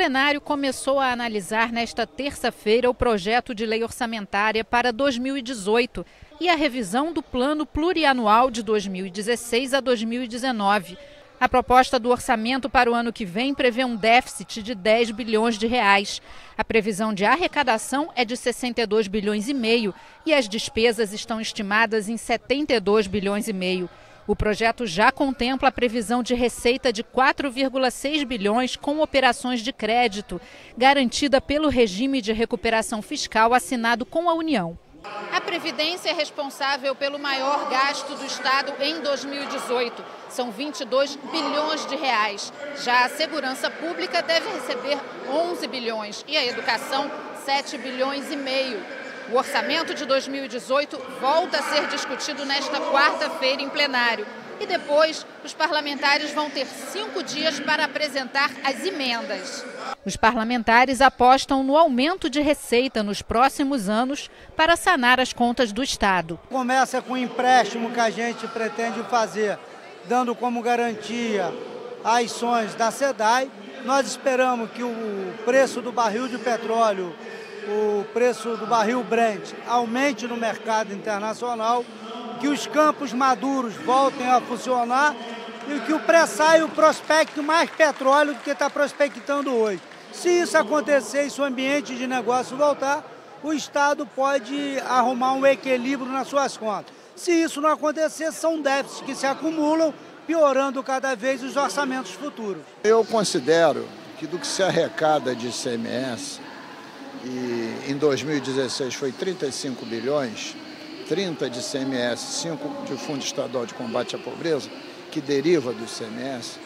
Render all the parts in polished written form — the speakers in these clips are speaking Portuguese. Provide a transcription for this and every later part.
plenário começou a analisar nesta terça-feira o projeto de lei orçamentária para 2018 e a revisão do plano plurianual de 2016 a 2019. A proposta do orçamento para o ano que vem prevê um déficit de 10 bilhões de reais. A previsão de arrecadação é de 62 bilhões e meio e as despesas estão estimadas em 72 bilhões e meio. O projeto já contempla a previsão de receita de 4,6 bilhões com operações de crédito, garantida pelo regime de recuperação fiscal assinado com a União. A Previdência é responsável pelo maior gasto do Estado em 2018. São 22 bilhões de reais. Já a Segurança Pública deve receber 11 bilhões e a Educação 7 bilhões e meio. O orçamento de 2018 volta a ser discutido nesta quarta-feira em plenário. E depois, os parlamentares vão ter 5 dias para apresentar as emendas. Os parlamentares apostam no aumento de receita nos próximos anos para sanar as contas do Estado. Começa com o empréstimo que a gente pretende fazer, dando como garantia as ações da SEDAI. Nós esperamos que o preço do barril de petróleo, o preço do barril Brent aumente no mercado internacional, que os campos maduros voltem a funcionar e que o pré-sal prospecte mais petróleo do que está prospectando hoje. Se isso acontecer e se o ambiente de negócio voltar, o Estado pode arrumar um equilíbrio nas suas contas. Se isso não acontecer, são déficits que se acumulam, piorando cada vez os orçamentos futuros. Eu considero que do que se arrecada de ICMS, e em 2016 foi 35 bilhões, 30 de ICMS, 5 de Fundo Estadual de Combate à Pobreza, que deriva do ICMS,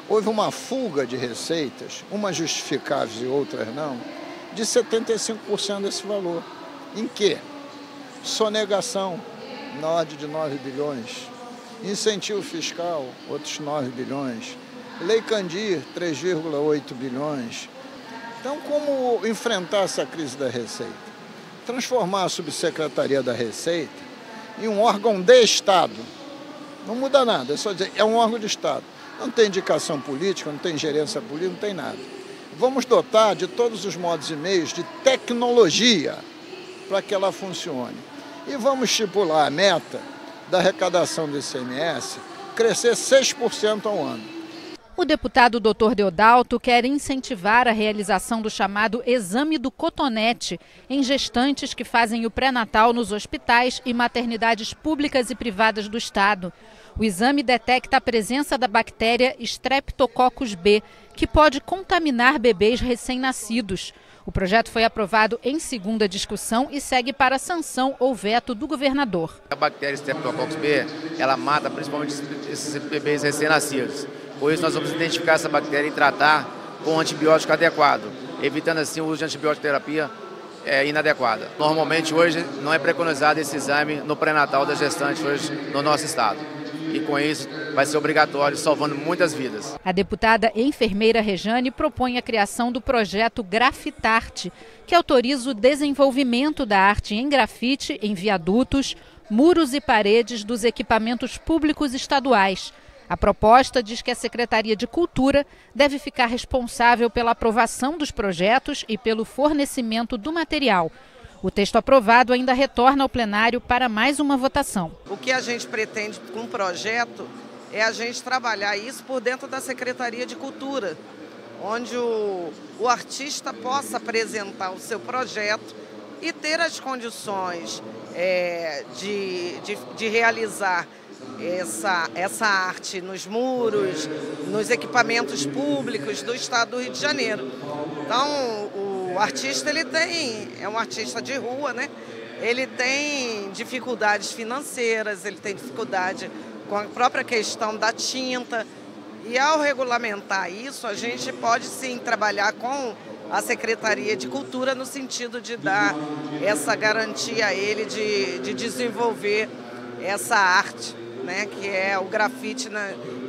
houve uma fuga de receitas, umas justificáveis e outras não, de 75% desse valor. Em quê? Sonegação, na ordem de 9 bilhões, incentivo fiscal, outros 9 bilhões, Lei Candir, 3,8 bilhões. Então, como enfrentar essa crise da Receita? Transformar a Subsecretaria da Receita em um órgão de Estado. Não muda nada, é só dizer, é um órgão de Estado. Não tem indicação política, não tem gerência política, não tem nada. Vamos dotar de todos os modos e meios de tecnologia para que ela funcione. E vamos estipular a meta da arrecadação do ICMS crescer 6% ao ano. O deputado Dr. Deodalto quer incentivar a realização do chamado exame do cotonete em gestantes que fazem o pré-natal nos hospitais e maternidades públicas e privadas do Estado. O exame detecta a presença da bactéria Streptococcus B, que pode contaminar bebês recém-nascidos. O projeto foi aprovado em segunda discussão e segue para a sanção ou veto do governador. A bactéria Streptococcus B, ela mata principalmente esses bebês recém-nascidos. Por isso, nós vamos identificar essa bactéria e tratar com um antibiótico adequado, evitando assim o uso de antibiótico terapia inadequada. Normalmente, hoje, não é preconizado esse exame no pré-natal da gestante hoje no nosso estado. E com isso, vai ser obrigatório, salvando muitas vidas. A deputada enfermeira Rejane propõe a criação do projeto Grafitarte, que autoriza o desenvolvimento da arte em grafite em viadutos, muros e paredes dos equipamentos públicos estaduais. A proposta diz que a Secretaria de Cultura deve ficar responsável pela aprovação dos projetos e pelo fornecimento do material. O texto aprovado ainda retorna ao plenário para mais uma votação. O que a gente pretende com o projeto é a gente trabalhar isso por dentro da Secretaria de Cultura, onde o artista possa apresentar o seu projeto e ter as condições de realizar essa arte nos muros, nos equipamentos públicos do estado do Rio de Janeiro. Então, o artista é um artista de rua, né? Ele tem dificuldades financeiras, ele tem dificuldade com a própria questão da tinta. E ao regulamentar isso, a gente pode sim trabalhar com a Secretaria de Cultura no sentido de dar essa garantia a ele de desenvolver essa arte, né, que é o grafite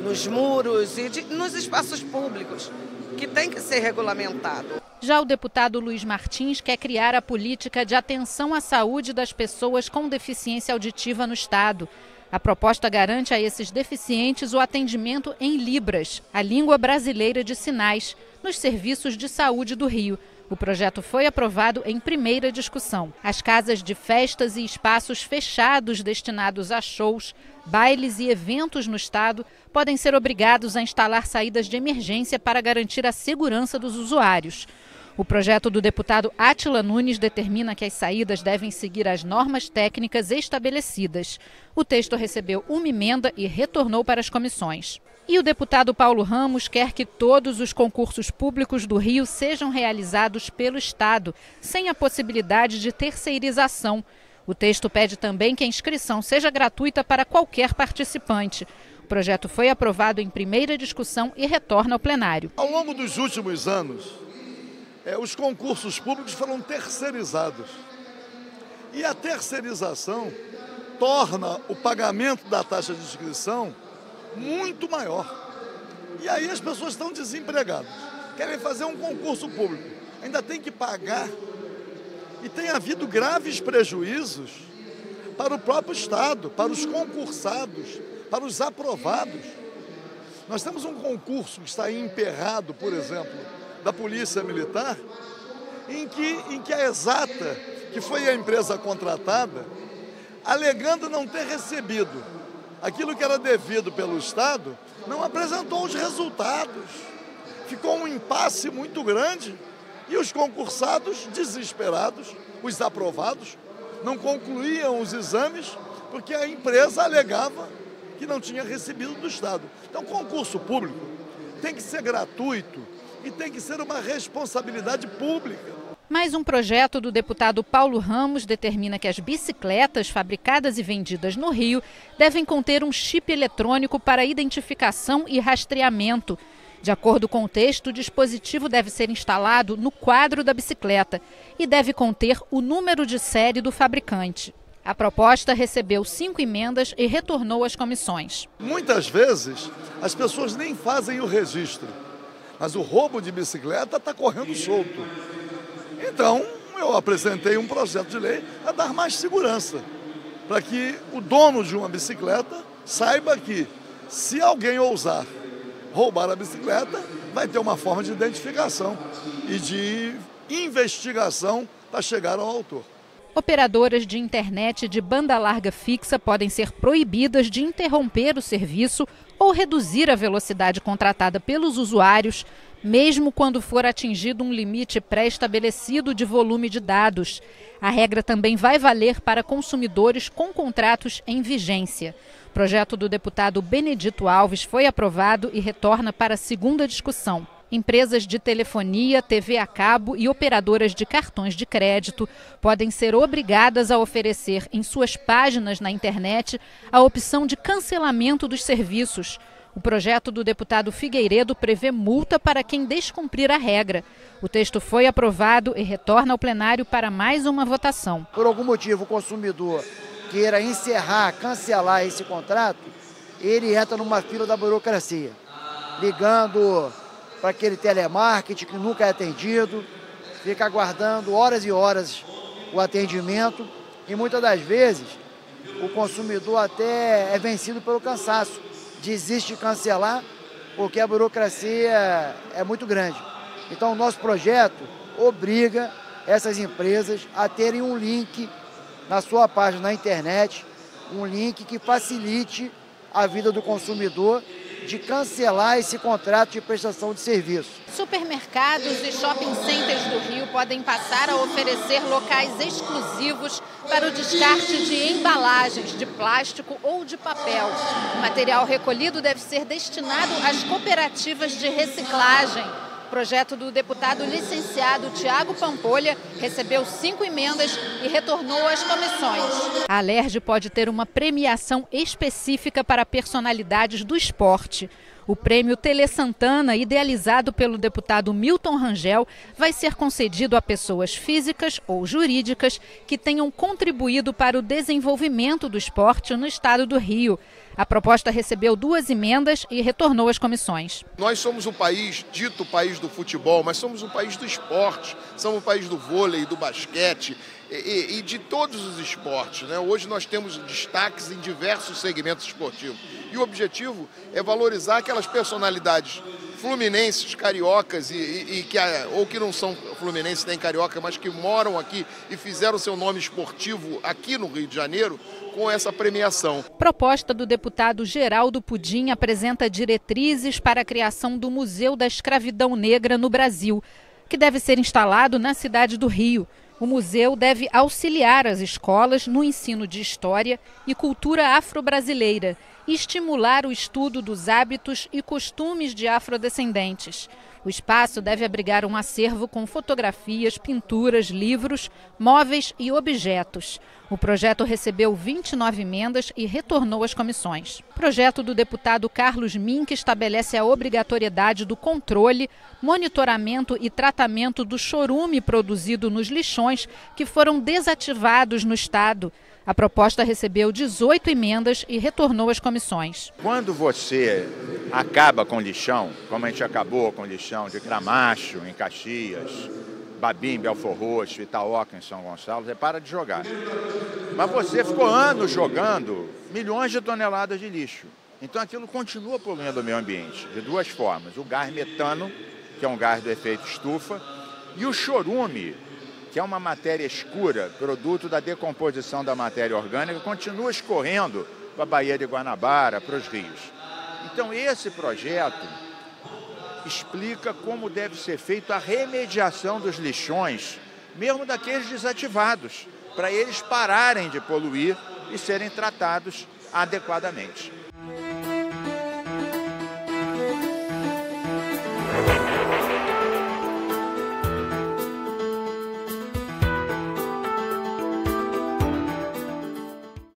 nos muros e nos espaços públicos, que tem que ser regulamentado. Já o deputado Luiz Martins quer criar a política de atenção à saúde das pessoas com deficiência auditiva no Estado. A proposta garante a esses deficientes o atendimento em Libras, a língua brasileira de sinais, nos serviços de saúde do Rio. O projeto foi aprovado em primeira discussão. As casas de festas e espaços fechados destinados a shows, bailes e eventos no estado podem ser obrigados a instalar saídas de emergência para garantir a segurança dos usuários. O projeto do deputado Átila Nunes determina que as saídas devem seguir as normas técnicas estabelecidas. O texto recebeu uma emenda e retornou para as comissões. E o deputado Paulo Ramos quer que todos os concursos públicos do Rio sejam realizados pelo Estado, sem a possibilidade de terceirização. O texto pede também que a inscrição seja gratuita para qualquer participante. O projeto foi aprovado em primeira discussão e retorna ao plenário. Ao longo dos últimos anos, os concursos públicos foram terceirizados. E a terceirização torna o pagamento da taxa de inscrição muito maior. E aí as pessoas estão desempregadas, querem fazer um concurso público, ainda tem que pagar. E tem havido graves prejuízos para o próprio Estado, para os concursados, para os aprovados. Nós temos um concurso que está emperrado, por exemplo, da Polícia Militar, em que a Exata, que foi a empresa contratada, alegando não ter recebido aquilo que era devido pelo Estado, não apresentou os resultados. Ficou um impasse muito grande e os concursados, desesperados, os aprovados, não concluíam os exames porque a empresa alegava que não tinha recebido do Estado. Então, concurso público tem que ser gratuito e tem que ser uma responsabilidade pública. Mais um projeto do deputado Paulo Ramos determina que as bicicletas fabricadas e vendidas no Rio devem conter um chip eletrônico para identificação e rastreamento. De acordo com o texto, o dispositivo deve ser instalado no quadro da bicicleta e deve conter o número de série do fabricante. A proposta recebeu 5 emendas e retornou às comissões. Muitas vezes as pessoas nem fazem o registro, mas o roubo de bicicleta está correndo solto. Então, eu apresentei um projeto de lei para dar mais segurança, para que o dono de uma bicicleta saiba que, se alguém ousar roubar a bicicleta, vai ter uma forma de identificação e de investigação para chegar ao autor. Operadoras de internet de banda larga fixa podem ser proibidas de interromper o serviço ou reduzir a velocidade contratada pelos usuários, mesmo quando for atingido um limite pré-estabelecido de volume de dados. A regra também vai valer para consumidores com contratos em vigência. O projeto do deputado Benedito Alves foi aprovado e retorna para a segunda discussão. Empresas de telefonia, TV a cabo e operadoras de cartões de crédito podem ser obrigadas a oferecer em suas páginas na internet a opção de cancelamento dos serviços. O projeto do deputado Figueiredo prevê multa para quem descumprir a regra. O texto foi aprovado e retorna ao plenário para mais uma votação. Por algum motivo o consumidor queira encerrar, cancelar esse contrato, ele entra numa fila da burocracia, ligando para aquele telemarketing que nunca é atendido, fica aguardando horas e horas o atendimento e muitas das vezes o consumidor até é vencido pelo cansaço, desiste de cancelar porque a burocracia é muito grande. Então o nosso projeto obriga essas empresas a terem um link na sua página na internet, um link que facilite a vida do consumidor de cancelar esse contrato de prestação de serviço. Supermercados e shopping centers do Rio podem passar a oferecer locais exclusivos para o descarte de embalagens de plástico ou de papel. O material recolhido deve ser destinado às cooperativas de reciclagem. O projeto do deputado licenciado Tiago Pampolha recebeu 5 emendas e retornou às comissões. A Alerj pode ter uma premiação específica para personalidades do esporte. O prêmio Tele Santana, idealizado pelo deputado Milton Rangel, vai ser concedido a pessoas físicas ou jurídicas que tenham contribuído para o desenvolvimento do esporte no estado do Rio. A proposta recebeu 2 emendas e retornou às comissões. Nós somos um país, dito país do futebol, mas somos um país do esporte, somos um país do vôlei, do basquete e de todos os esportes, né? Hoje nós temos destaques em diversos segmentos esportivos. E o objetivo é valorizar aquelas personalidades fluminenses, cariocas, ou que não são fluminenses nem carioca, mas que moram aqui e fizeram seu nome esportivo aqui no Rio de Janeiro com essa premiação. Proposta do deputado Geraldo Pudim apresenta diretrizes para a criação do Museu da Escravidão Negra no Brasil, que deve ser instalado na cidade do Rio. O museu deve auxiliar as escolas no ensino de história e cultura afro-brasileira e estimular o estudo dos hábitos e costumes de afrodescendentes. O espaço deve abrigar um acervo com fotografias, pinturas, livros, móveis e objetos. O projeto recebeu 29 emendas e retornou às comissões. O projeto do deputado Carlos Mink estabelece a obrigatoriedade do controle, monitoramento e tratamento do chorume produzido nos lixões que foram desativados no estado. A proposta recebeu 18 emendas e retornou às comissões. Quando você acaba com lixão, como a gente acabou com lixão de Gramacho, em Caxias, Babim, Belfor Roxo, Itaoca, em São Gonçalo, você para de jogar. Mas você ficou anos jogando milhões de toneladas de lixo. Então aquilo continua poluindo o meio ambiente, de 2 formas. O gás metano, que é um gás do efeito estufa, e o chorume, que é uma matéria escura, produto da decomposição da matéria orgânica, continua escorrendo para a Baía de Guanabara, para os rios. Então, esse projeto explica como deve ser feita a remediação dos lixões, mesmo daqueles desativados, para eles pararem de poluir e serem tratados adequadamente.